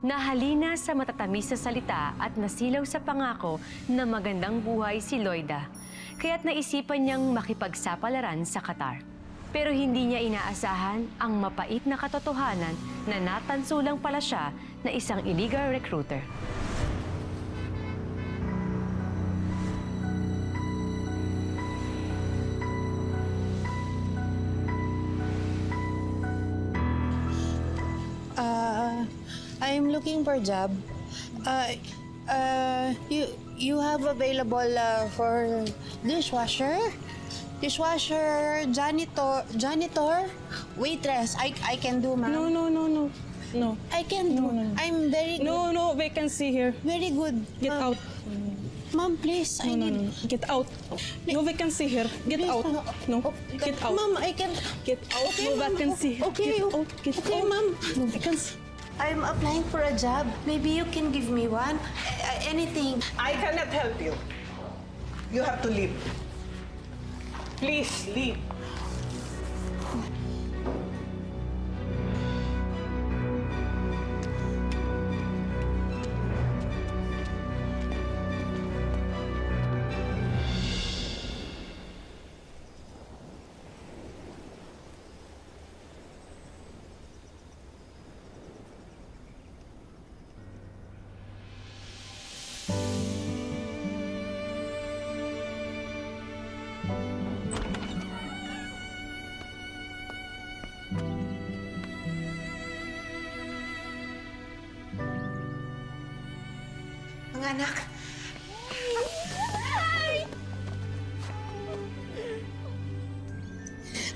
Nahalina sa matatamis na salita at nasilaw sa pangako na magandang buhay si Loida. Kaya't naisipan niyang makipagsapalaran sa Qatar. Pero hindi niya inaasahan ang mapait na katotohanan na natanso lang pala siya na isang illegal recruiter. I'm looking for a job. You have available for dishwasher, janitor, waitress. I can do, ma'am. No. I can do. No. I'm very good. No, vacancy here. Very good. Get out. Ma'am, please. I need. No. Get out. No vacancy here. Get Please, out. No. Get out. Ma'am, I can. Get out. Okay, No ma'am. vacancy. Okay. Get out. Get Okay, out. ma'am. No vacancy. I'm applying for a job. Maybe you can give me one. Anything. I cannot help you. You have to leave. Please, leave. Mga anak.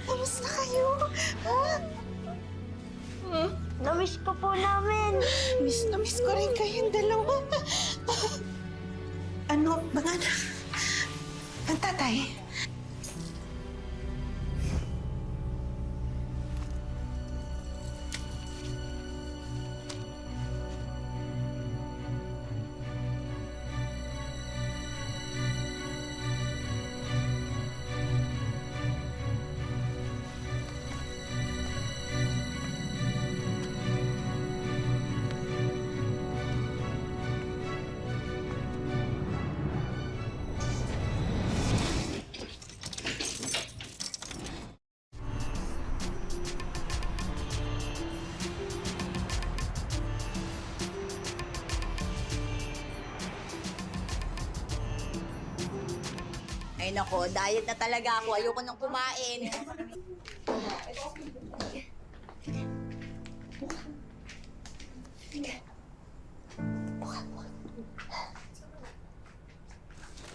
Kamusta kayo? Namiss ko po namin. Miss na miss ko rin kayong dalawa. Ano, mga anak? Ang tatay? Ay nako, diet na talaga ako. Ayoko nang kumain.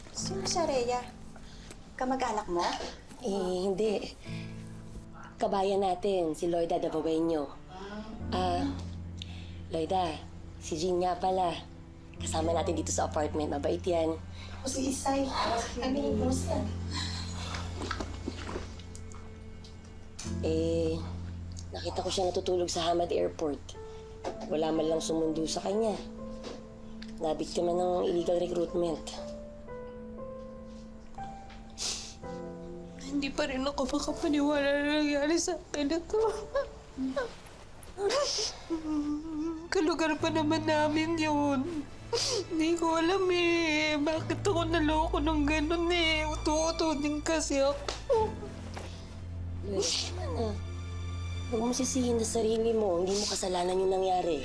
Sino si Rhea? Kamag-anak mo? Hindi. Kabayan natin, si Loida Davaoenyo. Loida, si Jean nga pala. Kasama natin dito sa apartment. Mabait yan. O si Isay. Ano yung boss yan? Nakita ko siya natutulog sa Hamad Airport. Wala man lang sumundo sa kanya. Nabiktima ng illegal recruitment. Hindi pa rin ako makapaniwala na nangyari sa akin na to. Kalugar pa naman namin yun. Hindi ko alam bakit ako naloko ng ganun Uto-uto din kasi ako. Luis, ano? Huwag mo sisihin sa sarili mo. Hindi mo kasalanan yung nangyari.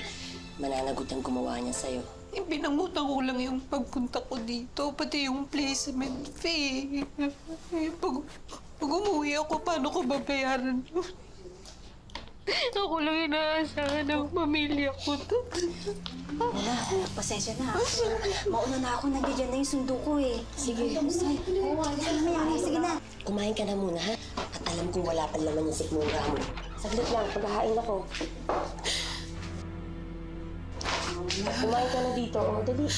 Mananagot ang gumawa niya sa'yo. Pinangutan ko lang yung pagpunta ko dito, pati yung placement fee. Pag umuwi ako, paano ko babayaran yun? Ako lang inaasahan ng pamilya ko to. Wala, pasensya na. Mauna na ako. Nandiyan na yung sundo ko Sige. Sige na. Kumain ka na muna, ha? At alam kong wala pa naman yung sikmura mo. Saglit lang, paghahain ako. Kumain ka na dito. O, dali.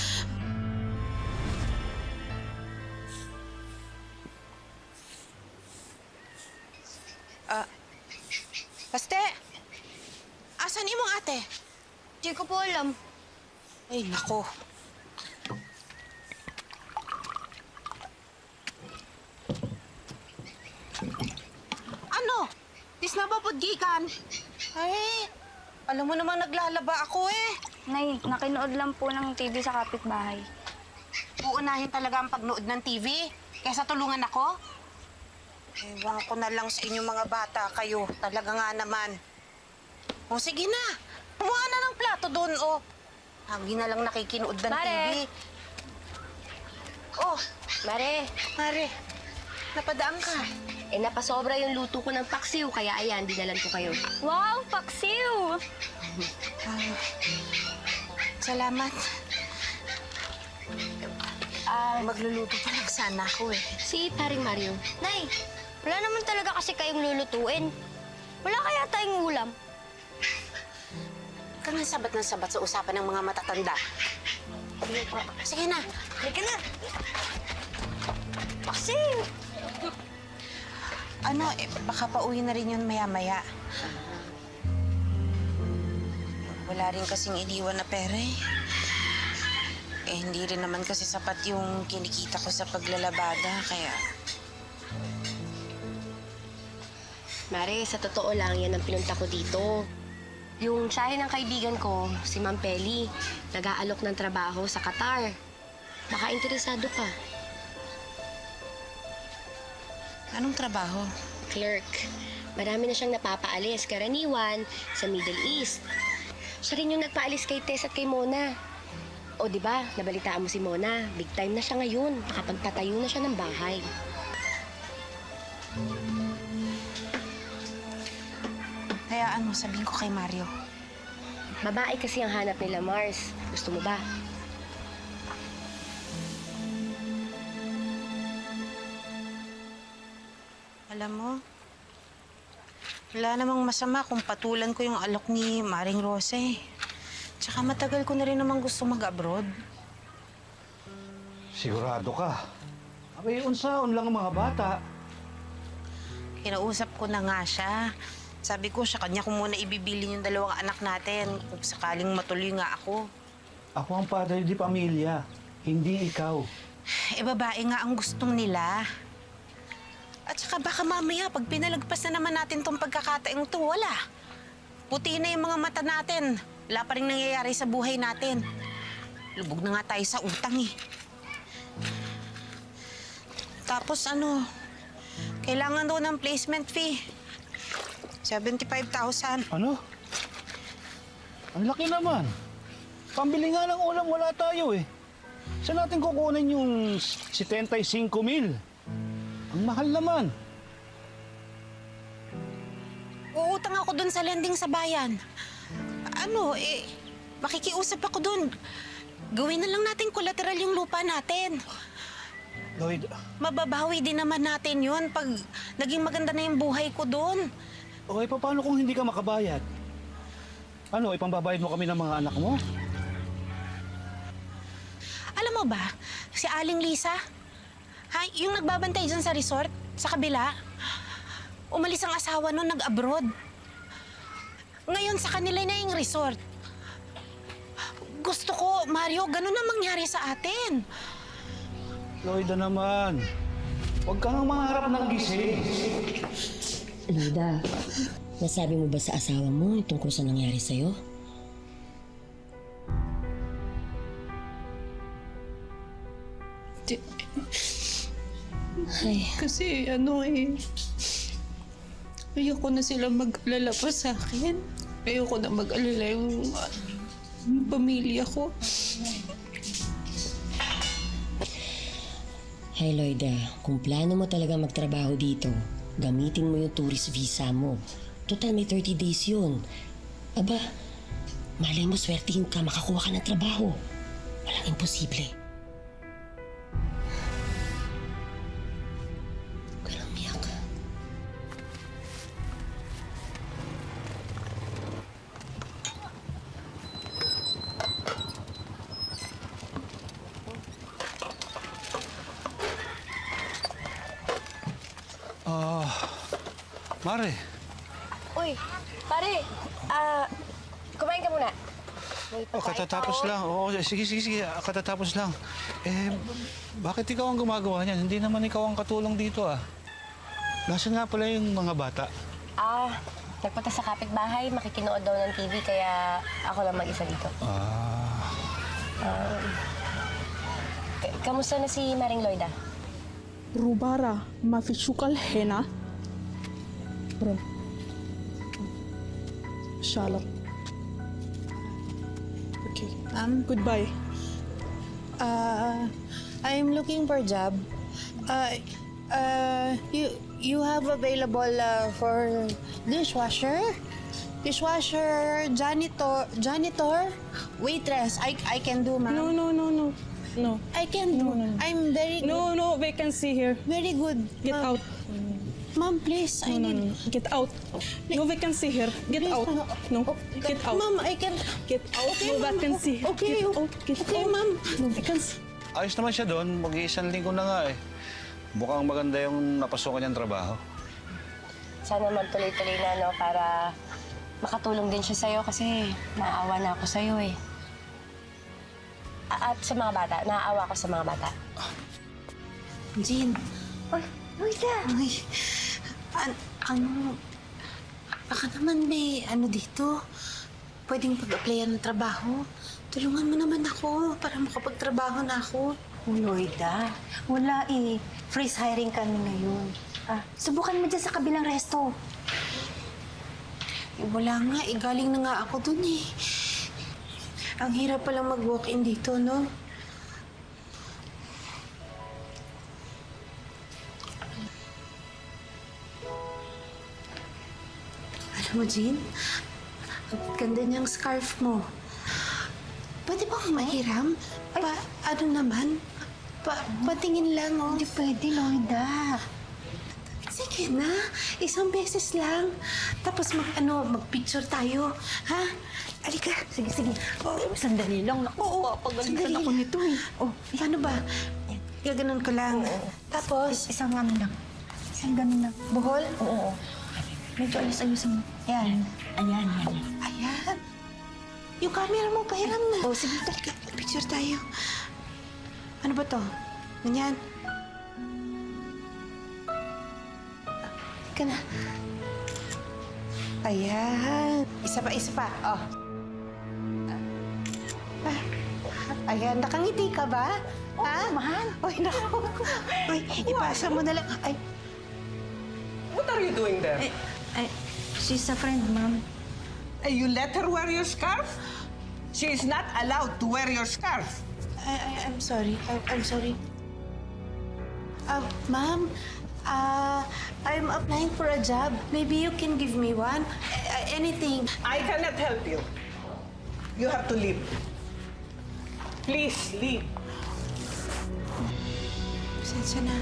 Paste! Asan imong ate? Di ko po alam. Ay, nako. Ano? Dis na ba pud gikan? Ay, alam mo naman naglalaba ako Nay, nakinood lang po ng TV sa kapitbahay. Uunahin talaga ang pagnood ng TV kaysa tulungan ako? Ewan ko na lang sa inyo mga bata kayo. Talaga nga naman. O sige na. Kumuha na ng plato doon, o. Lagi na lang nakikinood ng Mare! TV. Oh, Mare, Mare. Napadaan ka. napasobra yung luto ko ng paksiw, kaya ayan, dinalan ko kayo. Wow, paksiw! Salamat. Magluluto pa lang sana ako eh. Si paring Mario. Nay, wala naman talaga kasi kayong lulutuin. Wala kaya tayong ulam. Ka nga sabat ng sabat sa usapan ng mga matatanda. Sige na. Halika na! Paksiw! Ano, baka pauwi na rin yun maya-maya. Wala rin kasing iniwan na pera eh. Hindi rin naman kasi sapat yung kinikita ko sa paglalabada, kaya... Mare, sa totoo lang, yan ang pinunta ko dito. Yung tsahe ng kaibigan ko, si Ma'am Peli, nag-aalok ng trabaho sa Qatar. Baka interesado ka. Anong trabaho? Clerk. Marami na siyang napapaalis, karaniwan, sa Middle East. Siya rin yung nagpaalis kay Tess at kay Mona. O, di ba? Nabalitaan mo si Mona. Big time na siya ngayon. Nakapagpatayo na siya ng bahay. Hayaan mo, sabihin ko kay Mario. Babae kasi ang hanap nila, Mars. Gusto mo ba? Alam mo, wala namang masama kung patulan ko yung alok ni Maring Rosa eh. Tsaka matagal ko na rin namang gusto mag-abroad. Sigurado ka. Abay, unsaon lang ang mga bata. Kinausap ko na nga siya. Sabi ko, sa kanya ko muna ibibili yung dalawang anak natin kung sakaling matuloy nga ako. Ako ang padre di pamilya, hindi ikaw. Babae nga ang gustong nila. At saka baka mamaya, pag pinalagpas na naman natin tong pagkakataong to, wala. Puti na yung mga mata natin. Wala pa rin nangyayari sa buhay natin. Lubog na nga tayo sa utang eh. Tapos kailangan daw ng placement fee. 75,000. Ano? Ang laki naman. Pambili nga ng ulam, wala tayo eh. Saan natin kukunin yung 75,000? Ang mahal naman. Uutang ako dun sa lending sa bayan. Makikiusap ako dun. Gawin na lang natin collateral yung lupa natin. Lloyd, Mababawi din naman natin yun pag naging maganda na yung buhay ko dun. okay, paano kung hindi ka makabayad? Ano, ipambabayad mo kami ng mga anak mo? Alam mo ba, si Aling Lisa, yung nagbabantay dyan sa resort, sa kabila, umalis ang asawa nun, nag-abroad. Ngayon sa kanila na yung resort. Gusto ko, Mario, ganun na mangyari sa atin. Lloyd naman. Huwag kang mangarap ng gising. Lida, nasabi mo ba sa asawa mo yung tungkol sa nangyari sa'yo? Ay, Kasi ayoko na sila mag-alala pa sa akin. Ayoko na mag-alala yung pamilya ko. Hi Lloyda, kung plano mo talaga magtrabaho dito, gamitin mo yung tourist visa mo. Total may 30 days yun. Aba, malay mo swertihin ka, makakuha ka ng trabaho. Walang imposible. Huwag ka lang umiyak. Mare, Uy, pare, kumain ka muna. katatapos lang. Oo, sige, katatapos lang. Bakit ikaw ang gumagawa niyan? Hindi naman ikaw ang katulong dito ah. Nasaan nga pala yung mga bata? Nagpunta sa kapitbahay, makikinood daw ng TV, kaya ako lang mag-isa dito. Kamusta na si Maring Loida? Rubara, mafishukal hena. Bro. Shalom. Okay. Goodbye. I'm looking for a job. You have available for dishwasher, janitor, waitress. I can do, ma'am. No. I can do. No. I'm very good. No vacancy here. Very good. Get ma'am. out. Ma'am, please. I need. Get out. No vacancy here. Get Please, out. No. Get out. Ma'am, I can. Get out. Okay, No ma'am. vacancy. Okay. Get out. Get Okay, out. ma'am. No vacancy. Ayos naman siya doon. Mag-iisang linggo na nga eh. Mukhang maganda yung napasukan niyang trabaho. Sana magtuloy-tuloy na, no, para makatulong din siya sa'yo kasi naawa na ako sa'yo eh. At sa mga bata, naaawa ko sa mga bata. Jean. Oy, Loida! Ay, baka naman may dito. Pwedeng pag-applyan ng trabaho. Tulungan mo naman ako para makapagtrabaho na ako. Oh, Loida, wala eh. Freeze hiring kami ngayon. Subukan mo dyan sa kabilang resto. Wala nga, galing na nga ako dun eh. Ang hirap palang mag-walk-in dito, no? Alam mo, Jean, ang ganda niyang scarf mo. Pwede bang mahiram? Ano naman? Patingin lang, oh. Hindi pwede, Loida. Sige na, isang beses lang. Tapos mag-picture tayo. Ha? Alika. Sige. Sandali lang. Naku, papagalitan ako nito eh. Oh, paano ba? Gaganon ko lang. Tapos, Isang ano lang. Isang ganun lang. buhol? Oo. Medyo ayos-ayusin mo. Ayan. Ayan. Ayan. Yung camera mo, pahiram na. Oh, sige. Alika, picture tayo. Ano ba to? Ganyan. Halika na. Ayan. Isa pa. Oh. Ayan, nakangiti ka ba? Ha? mahal. Uy, naku. Uy, ipasa mo na lang. Ay, What are you doing there? She's a friend, ma'am. You let her wear your scarf? She is not allowed to wear your scarf. I'm sorry. I'm sorry. Ma'am, I'm applying for a job. Maybe you can give me one. Anything. I cannot help you. You have to leave. Please, leave. Pasensya na.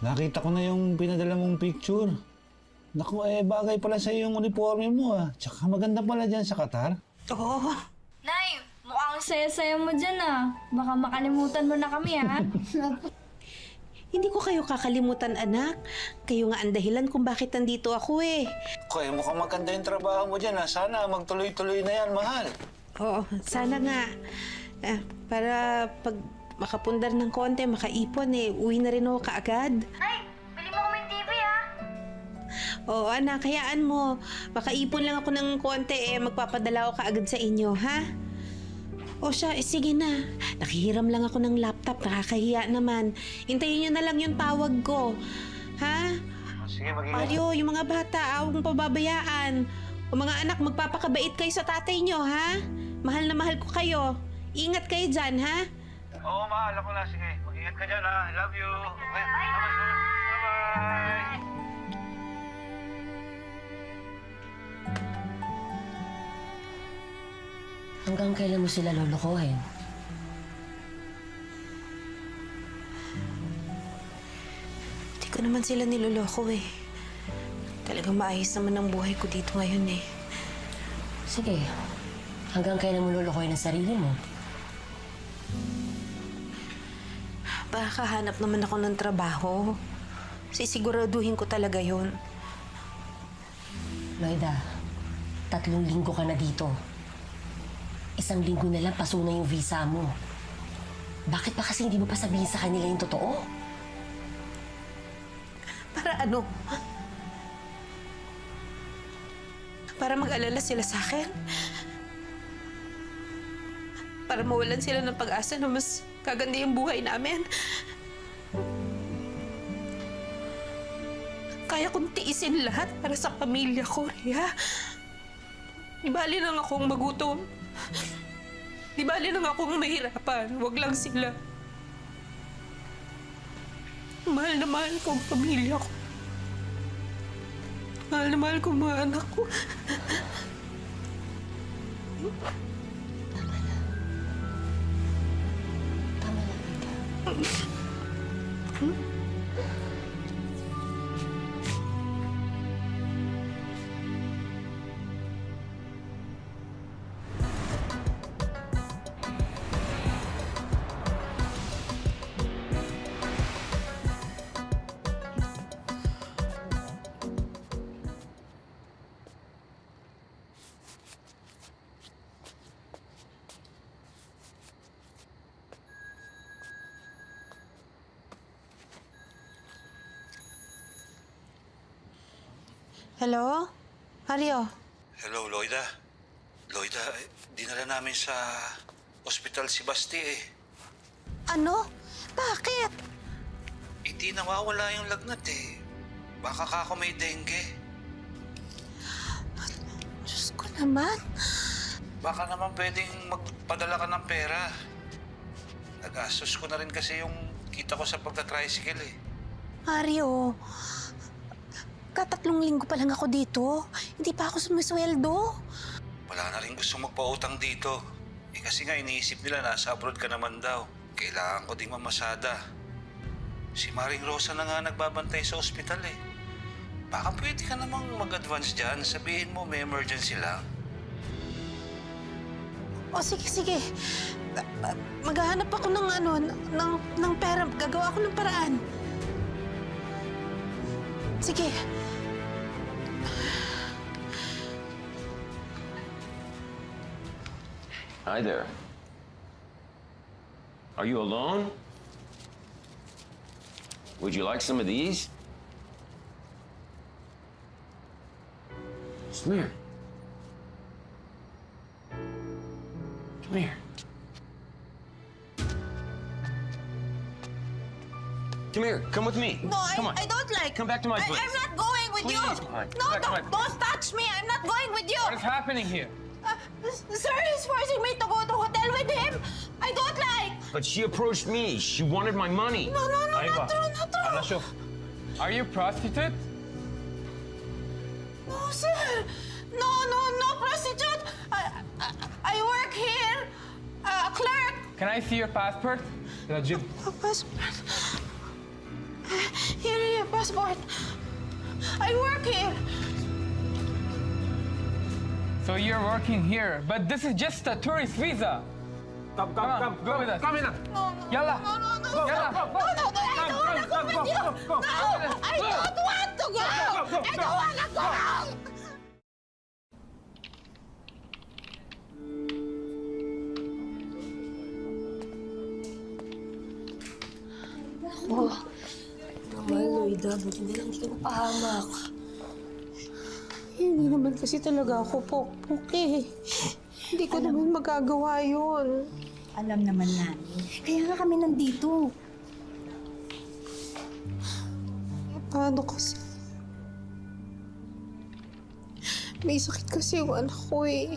Nakita ko na yung pinadala mong picture. Naku, bagay pala sa'yo yung uniforme mo ah. Tsaka maganda pala dyan sa Qatar. Oo. Nay, saya-saya mo dyan Baka makalimutan mo na kami Hindi ko kayo kakalimutan, anak. Kayo nga ang dahilan kung bakit nandito ako eh. Kuya, mukhang maganda yung trabaho mo dyan, ha? Sana magtuloy-tuloy na yan, mahal. Oo, sana nga. Para pag makapundar ng konti, makaipon uwi na rin ako kaagad. Ay, bili mo kami TV Oo, anak, hayaan mo. Makaipon lang ako ng konti magpapadala ako kaagad sa inyo, ha? O siya, sige na. Nakihiram lang ako ng laptop, nakakahiya naman. Hintayin niyo na lang yung tawag ko. Ha? Sige, mag-ingat. Mario, yung mga bata, awang pababayaan. O mga anak, magpapakabait kayo sa tatay niyo, ha? Mahal na mahal ko kayo. Ingat kayo dyan, ha? Oo, mahal ako na. Sige, mag-ingat ka dyan, ha? I love you. Okay. Bye-bye. Hanggang kailan mo sila lolokohin? Hindi ko naman sila niloloko Talagang maayos naman ang buhay ko dito ngayon Sige, hanggang kailan mo lolokohin ang sarili mo? Baka hanap naman ako ng trabaho. Sisiguraduhin ko talaga yon. Loida, 3 linggo ka na dito. 1 linggo na lang, paso na yung visa mo. Bakit ba kasi hindi mo pa sabihin sa kanila yung totoo? Para ano? Para mag-alala sila sa akin? Para mawalan sila ng pag-asa na mas kaganda yung buhay namin? Kaya kong tiisin lahat para sa pamilya ko, Rhea. Di bali lang akong magutom. Di bali lang akong mahirapan. Huwag lang sila. Mahal na mahal ko ang pamilya ko. Mahal na mahal ko ang mga anak ko. Tama na, Loida. Hello? Mario? Hello, Loida. Loida, dinala namin sa ospital si Basti Ano? Bakit? Hindi nawawala yung lagnat Baka kako may dengue. Diyos ko naman. Baka naman pwedeng magpadala ka ng pera. Nagastos ko na rin kasi yung kita ko sa pagka-tricycle Mario, 3 linggo pa lang ako dito. Hindi pa ako sumisweldo. Wala na rin gusto magpautang dito. Kasi nga iniisip nila nasa abroad ka naman daw. Kailangan ko ding mamasada. Si Maring Rosa na nga nagbabantay sa ospital Baka pwede ka namang mag-advance dyan. Sabihin mo may emergency lang. O sige. Maghahanap ako ng pera. Gagawa ako ng paraan. Sige. Hi there. Are you alone? Would you like some of these? Come here. Come here. Come here. Come with me. No, Come on. I don't like. Come back to my place. I'm not going with you. Please, come on. No, Come back to my don't touch me. I'm not going with you. What is happening here? Sir is forcing me to go to hotel with him. I don't like. But she approached me. She wanted my money. No, not true, not true. Alasyo, are you a prostitute? No, sir. No, prostitute. I work here. Clerk. Can I see your passport? Rajib. Passport. Here, your passport. I work here. So you're working here, but this is just a tourist visa. Come with us. Come with us. Yalla. Yalla. Go. I don't want to go! I don't want to go! Naman, Loida. Buti na lang hindi ka napahamak. Hindi naman kasi talaga ako pokpok eh. Hindi ko naman magagawa yun. Alam naman namin. Kaya nga kami nandito. Paano kasi? May sakit kasi yung anak ko eh.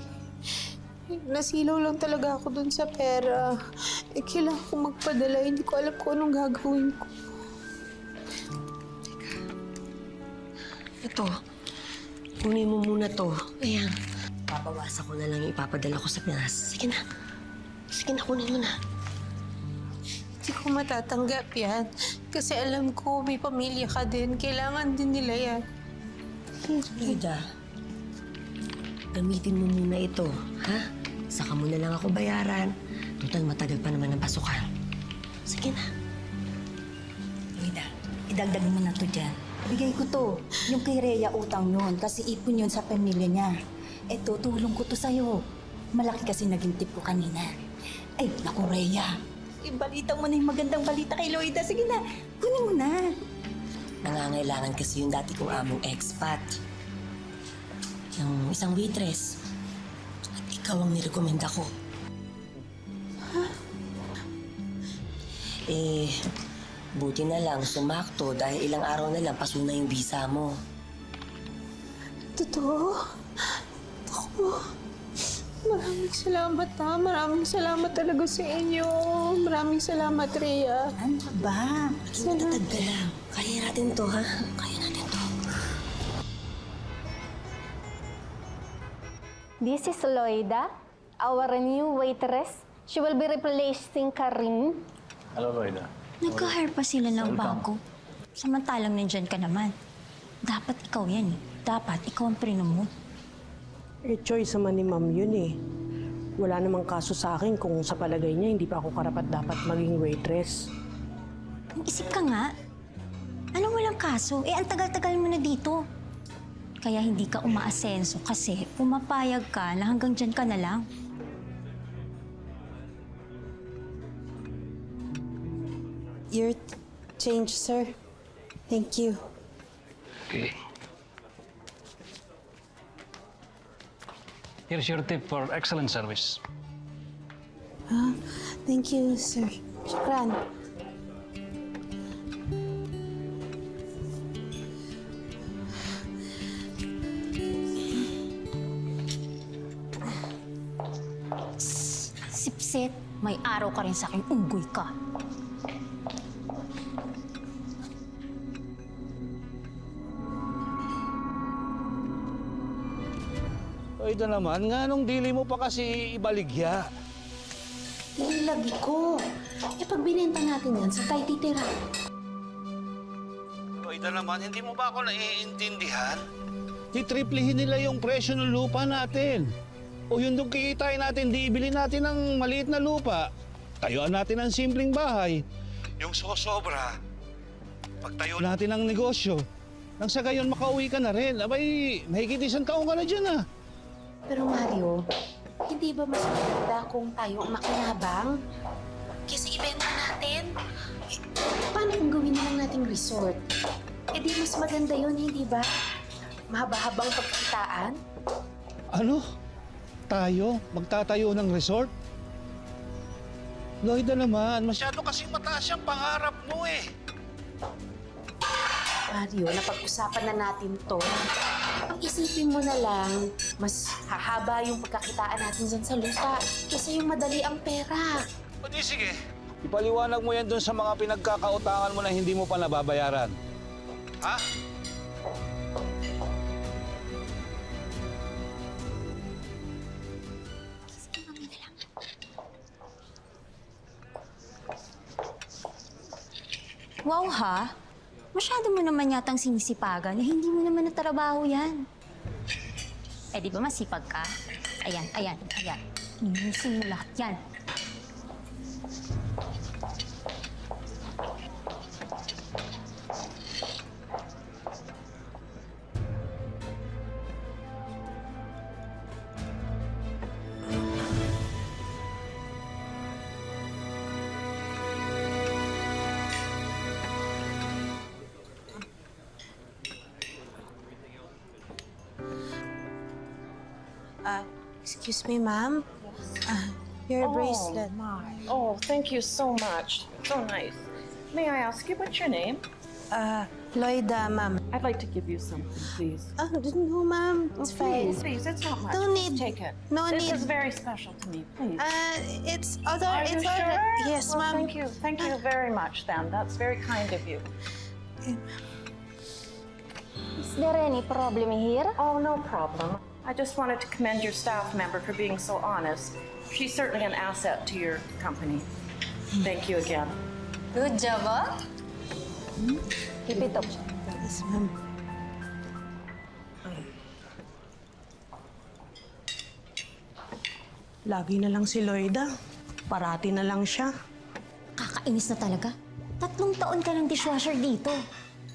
Nasilaw lang talaga ako dun sa pera. Eh, kailangan ko magpadala. Hindi ko alam kung anong gagawin ko. Ito, kunin mo muna to. Ayan. Papawasan ko na lang yung ipapadala ko sa Pinas. Sige na, kunin mo na. Hindi ko matatanggap yan. Kasi alam ko, may pamilya ka din. Kailangan din nila yan. Loida, gamitin mo muna ito, ha? Saka mo na lang ako bayaran. Total, matagal pa naman ang pasukan. Sige na. Loida, idagdag mo na to dyan. Bigay ko to. Yung kay Rhea utang yun kasi ipon yun sa pamilya niya. Eto, tulong ko to sa'yo. Malaki kasi naging tip ko kanina. Ay, naku Rhea. Ibalita mo na yung magandang balita kay Loida. Sige na, kunin mo na. Nangangailangan kasi yung dati kong among expat. Ng isang waitress. At ikaw ang nirekomenda ko. Eh, buti na lang sumakto dahil ilang araw na lang paso na yung visa mo. Totoo? Ako, maraming salamat ha. Maraming salamat talaga sa inyo. Maraming salamat, Rhea. Ano ba? Matatag ka lang. Kaya natin to, ha? Kaya natin to. This is Loida, our new waitress. She will be replacing Karim. Hello, Loida. Nagka-hire pa sila ng bago. Samantalang nandyan ka naman. Dapat ikaw yan eh. Dapat ikaw ang prinom mo. Eh, choice naman ni ma'am yun eh. Wala namang kaso sa akin kung sa palagay niya hindi pa ako karapat-dapat maging waitress. Isip ka nga. Anong walang kaso? Eh, ang tagal-tagal mo na dito. Kaya hindi ka umaasenso kasi pumapayag ka na hanggang dyan ka na lang. Your change, sir. Thank you. Okay. Here's your tip for excellent service. Thank you, sir. Shukran. Sipsit, may araw ka rin sa akin, unggoy ka. Loida naman, nga nung dili mo pa kasi ibaligya. Nilagi ko. Eh, pag binenta natin yan, sa tayo titira. Loida naman, hindi mo ba ako naiintindihan? Titriplihin nila yung presyo ng lupa natin. O yun doon kikitain natin, di ibili natin ng maliit na lupa. Tayuan natin ang simpleng bahay. Yung sosobra, pagtayo natin ng negosyo. Nang sa gayon makauwi ka na rin. Abay, mahigit isang taon ka na dyan ah. Pero Mario, hindi ba mas maganda kung tayo ang makinabang? Kasi ibenta natin. Eh, paano kung gawin na lang nating resort? Eh di mas maganda yun, hindi ba? Mahaba-habang pagkitaan? Ano? Tayo? Magtatayo ng resort? Loida naman, masyado kasing mataas yung pangarap mo eh. Mario, napag-usapan na natin to. Ang isipin mo na lang, mas hahaba yung pagkakitaan natin dyan sa lupa. Kasi yung madali ang pera. O di sige, ipaliwanag mo yan dun sa mga pinagkakautangan mo na hindi mo pa nababayaran. Ha? Wow ha? Masyado mo naman yatang sinisipagan na hindi mo naman natrabaho yan. Eh di ba masipag ka? Ayan. Inusin mo lahat yan. Excuse me, ma'am. Your bracelet. Oh, thank you so much. So nice. May I ask you what's your name? Loida, ma'am. I'd like to give you something, please. No, ma'am. It's fine. Please, it's not much. No need. Take it. No This need. is very special to me, please. It's other. Are you it's sure? other. Yes, Well, ma'am. Thank you. Thank you very much, then. That's very kind of you. Is there any problem here? Oh, no problem. I just wanted to commend your staff member for being so honest. She's certainly an asset to your company. Thank you again. Good job, ah. Keep it up. Yes, ma'am. Lagi na lang si Loida. Parati na lang siya. Kakainis na talaga. 3 taon ka ng dishwasher dito.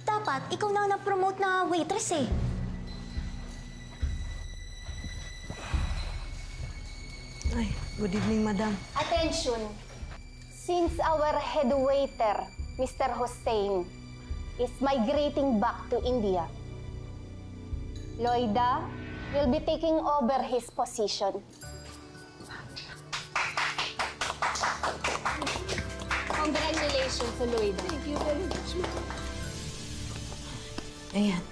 Dapat, ikaw na ang na-promote na waitress eh. Ay, good evening, madam. Attention! Since our head waiter, Mr. Hussein, is migrating back to India, Loida will be taking over his position. Congratulations, Loida. Thank you very much. Ayan.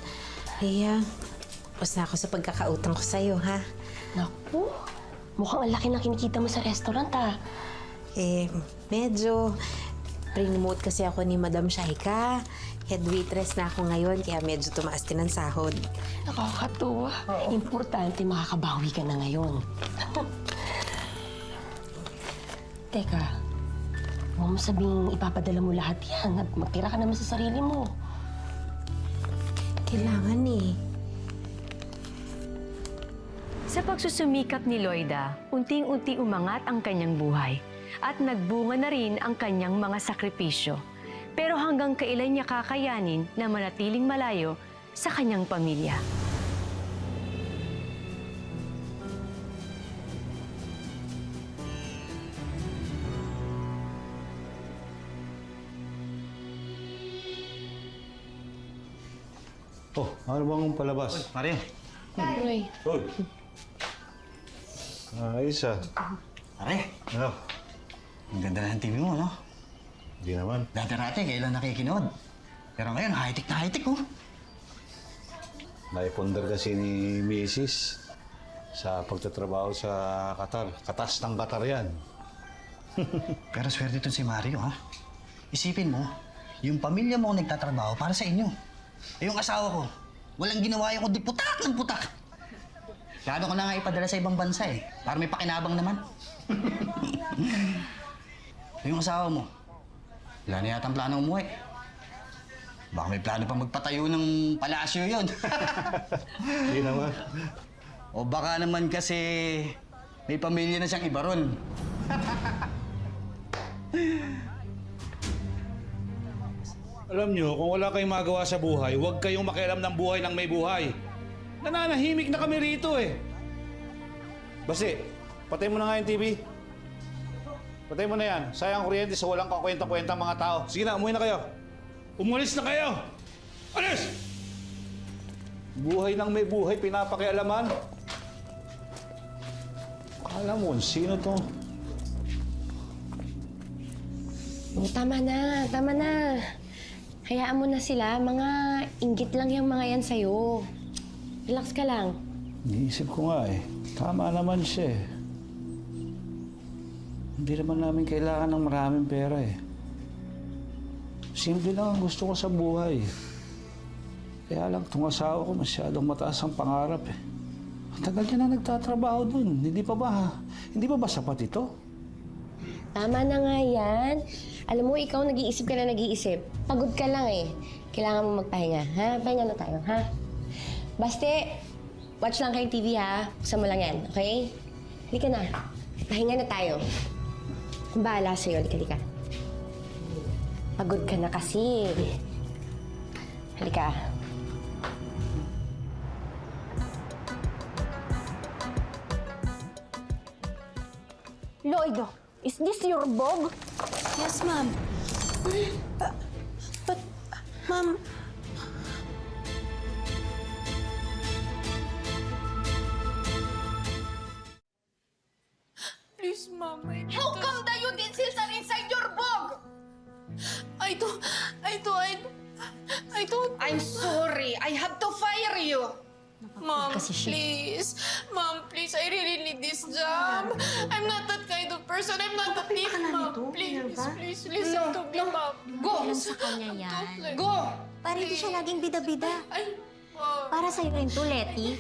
Iya, tapos na ako sa pagkakautang ko sa'yo, ha? Naku, mukhang ang laki na kinikita mo sa restaurant, ah. Medyo promote kasi ako ni Madam Shaika. Head waitress na ako ngayon, kaya medyo tumaas din ang sahod. Nakakatuwa. Importante, makakabawi ka na ngayon. Teka, huwag mo sabing ipapadala mo lahat yan at magtira ka naman sa sarili mo. Kailangan eh. Sa pagsusumikap ni Loida, unting-unti umangat ang kanyang buhay at nagbunga na rin ang kanyang mga sakripisyo. Pero hanggang kailan niya kakayanin na manatiling malayo sa kanyang pamilya? Oh, ano bang palabas? Mario. Uy, Hoy. Ayos ah. Pare, Ano? ang ganda na ng TV mo, no? Hindi naman. Dati-rati, kailan nakikinood. Pero ngayon, high-tech na high-tech, oh. Naipundar kasi ni Mrs. sa pagtatrabaho sa Qatar. Katas ng Qatar yan. Pero swerte ito si Mario, ha? Isipin mo, yung pamilya mo ang nagtatrabaho para sa inyo. Eh, yung asawa ko, walang ginawa yung kundi putak ng putak. Plano ko na nga ipadala sa ibang bansa eh, para may pakinabang naman. Yung asawa mo, wala na yata ang plano umuwi. Baka may plano pa magpatayo ng palasyo yun. Hindi naman. O baka naman kasi may pamilya na siyang iba ron. Alam nyo, kung wala kayong magawa sa buhay, huwag kayong makialam ng buhay ng may buhay. Nananahimik na kami rito eh. Basi, patay mo na nga yung TV. Patay mo na yan. Sayang kuryente sa walang kakwenta-kwenta mga tao. Sige na, umuwi na kayo. Umalis na kayo! Alis! Buhay ng may buhay, pinapakialaman. Akala mo, sino to? oh, tama na, tama na. Hayaan mo na sila. Mga inggit lang yung mga yan sa'yo. Relax ka lang. Iniisip ko nga eh. Tama naman siya eh. Hindi naman namin kailangan ng maraming pera eh. Simple lang ang gusto ko sa buhay. Kaya lang, itong asawa ko masyadong mataas ang pangarap eh. Ang tagal niya na nagtatrabaho dun. Hindi pa ba sapat ito? Tama na nga yan. Alam mo, ikaw nag-iisip ka na nag-iisip. Pagod ka lang eh. Kailangan mo magpahinga, ha? Pahinga na tayo, ha? Baste, watch lang kayong TV, ha? Buksan mo lang yan, okay? Halika na. Pahinga na tayo. Ang bahala sa'yo. Halika. Pagod ka na kasi. Halika. Loida, is this your bog? Yes, ma'am. But, ma'am, I don't... I'm sorry. I have to fire you. Mom, kasi siya. please. Mom, please. I really need this job. I'm not that kind of person. I'm not that thief, Mom. Please, please, listen to me, Mom. Go. Alam sa kanya yan. Go. Para hindi siya laging bida-bida. Ay, Mom. Para sa'yo rin to, Letty.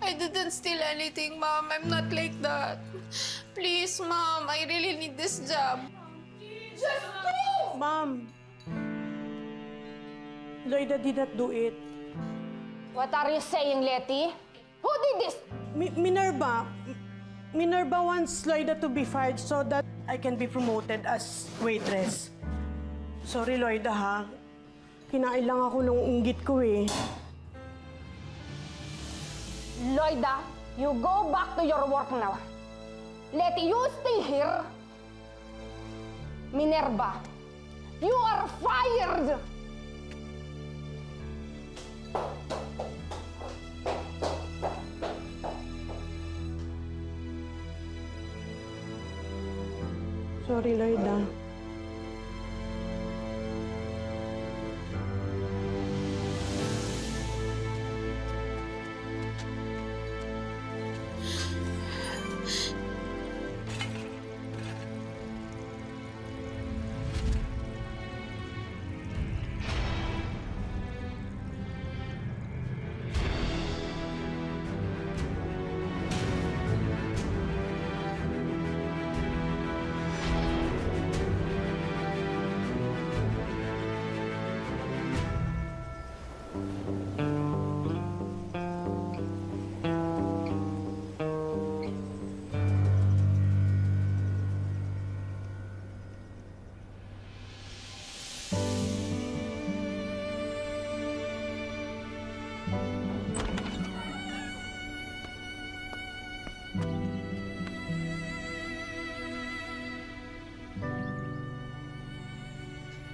I didn't steal anything, Mom. I'm not like that. Please, Mom. I really need this job. Just go! Ma'am, Lloyda did not do it. What are you saying, Letty? Who did this? Minerva wants Lloyda to be fired so that I can be promoted as waitress. Sorry, Lloyda, ha? Kinain lang ako ng inggit ko, eh. Lloyda, you go back to your work now. Letty, you stay here. Minerva, you are fired! Sorry, Lloyda.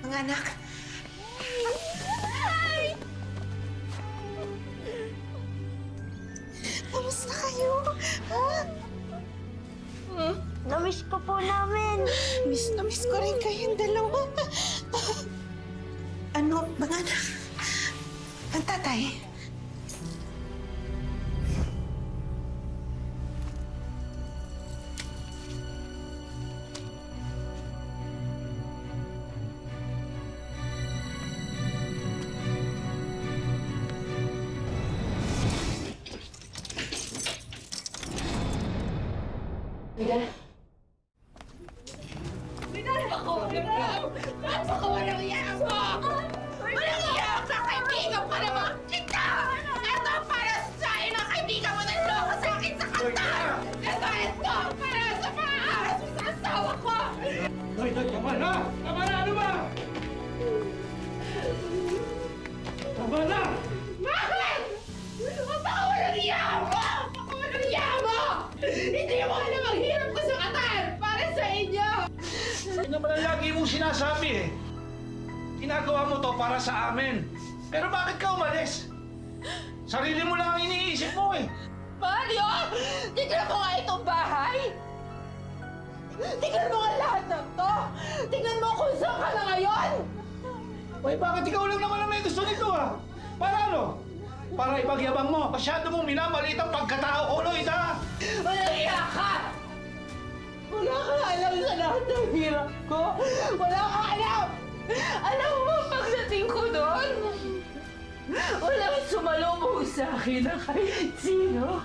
Mga anak. Kamusta kayo? Ha? Namiss ko po namin. Miss na miss ko rin kayong dalawa. Ano, mga anak? Ang tatay? Yun naman ang lagi mong sinasabi eh. Ginagawa mo to para sa amin. Pero bakit ka umalis? Sarili mo lang ang iniisip mo eh. Mario! Tignan mo nga itong bahay! Tignan mo nga lahat ng to! Tignan mo kung saan ka na ngayon! Uy, bakit ikaw lang naman ang may gusto nito ah? Para ano? Para ipagyabang mo. Masyado mong minamalit ang pagkatao ko, Lloyda. Walang iya ka! Wala kang alam sa lahat ng hirap ko! Wala kang alam! Alam mo ba pagdating ko doon? Walang sumalubong sa akin na kahit sino.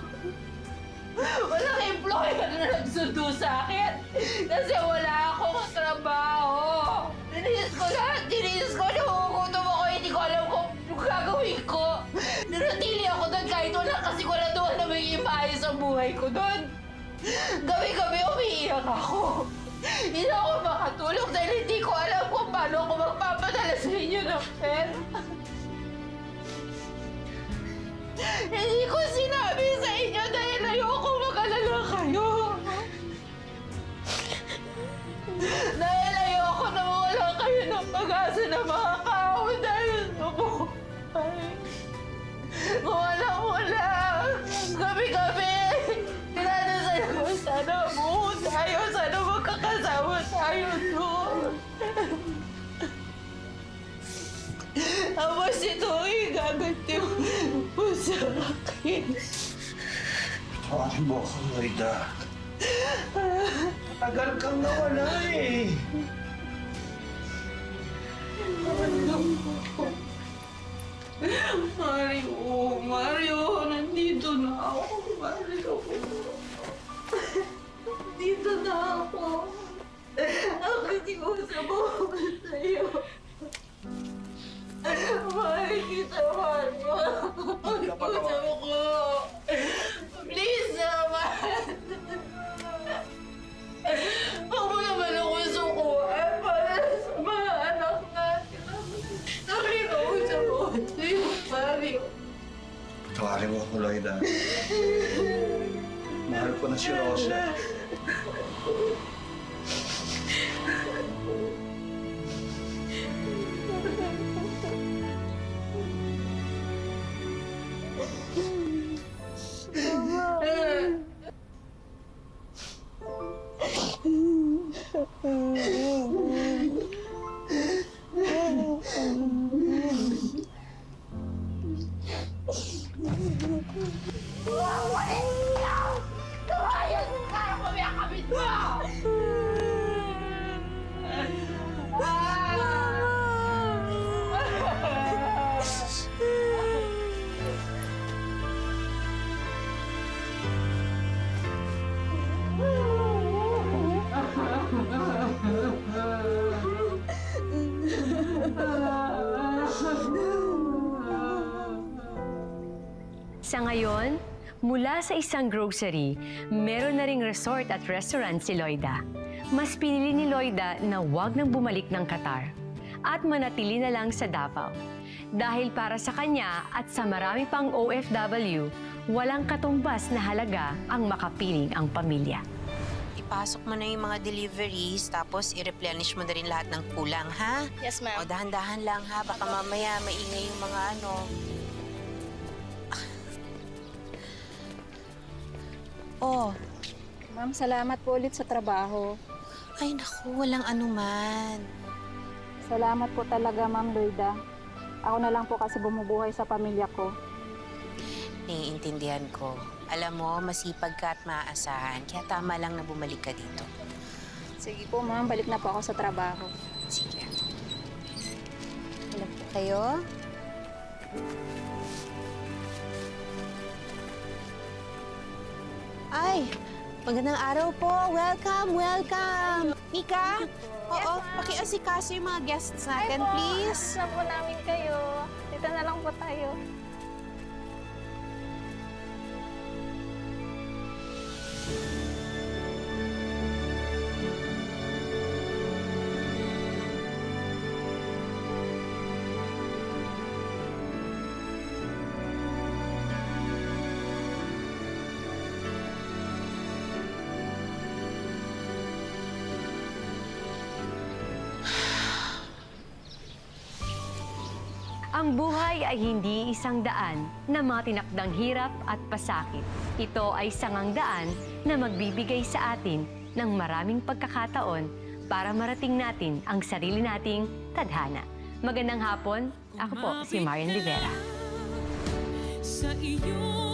Walang employer na nagsundo sa akin kasi wala akong trabaho. Diniis ko lahat, diniis ko, nagugutom ako, hindi ko alam kung gagawin ko. Nanatili ako doon kahit wala kasi wala doon na may imaayos ang buhay ko doon. Gabi-gabi umiiyak ako. Hindi ako makatulog dahil hindi ko alam kung paano ako magpapadala sa inyo ng pera. Hindi ko sinabi sa inyo dahil ayoko mag-alala kayo. Dahil ayoko na wala kayo ng pag-asa na makakaon dahil sa buhay. Wala. Gabi-gabi. Dinadasal ko sana buo tayo. Sana magkakasama tayo doon. sa akin. Tawarin mo ako, Loida. Tagal kang nawala eh. Mario, nandito na ako. Mario. Nandito na ako. Ang kiniusap mo sa'yo. Mahal kita, Mario. Kiniusap ko. Please, naman. Huwag mo naman ako sukuhan para sa mga anak natin. Nakinausap mo sa'yo, Mario. Tawarin mo ako, Loida. Mahal ko na si Rosa. Sa ngayon, mula sa isang grocery, meron na ring resort at restaurant si Loida. Mas pinili ni Loida na huwag nang bumalik ng Qatar at manatili na lang sa Davao. Dahil para sa kanya at sa marami pang OFW, walang katumbas na halaga ang makapiling ang pamilya. Ipasok mo na yung mga deliveries, tapos i-replenish mo na rin lahat ng kulang, ha? Yes, ma'am. O dahan-dahan lang, ha? Baka mamaya maingay yung mga ano. Oh, Ma'am, salamat po ulit sa trabaho. ay naku, walang anuman. Salamat po talaga, Ma'am Loida. Ako na lang po kasi bumubuhay sa pamilya ko. Naiintindihan ko. Alam mo, masipag ka at maaasahan, kaya tama lang na bumalik ka dito. Sige po, Ma'am. Balik na po ako sa trabaho. Sige. Alam po kayo? Ay, magandang araw po. Welcome, welcome. Mika? Oo, pakiasikaso yung mga guests natin, please. Alam po namin kayo. Dito na lang po tayo. Ang buhay ay hindi isang daan na mga tinakdang hirap at pasakit. Ito ay sangang daan na magbibigay sa atin ng maraming pagkakataon para marating natin ang sarili nating tadhana. Magandang hapon, ako po si Marian Rivera. Sa iyo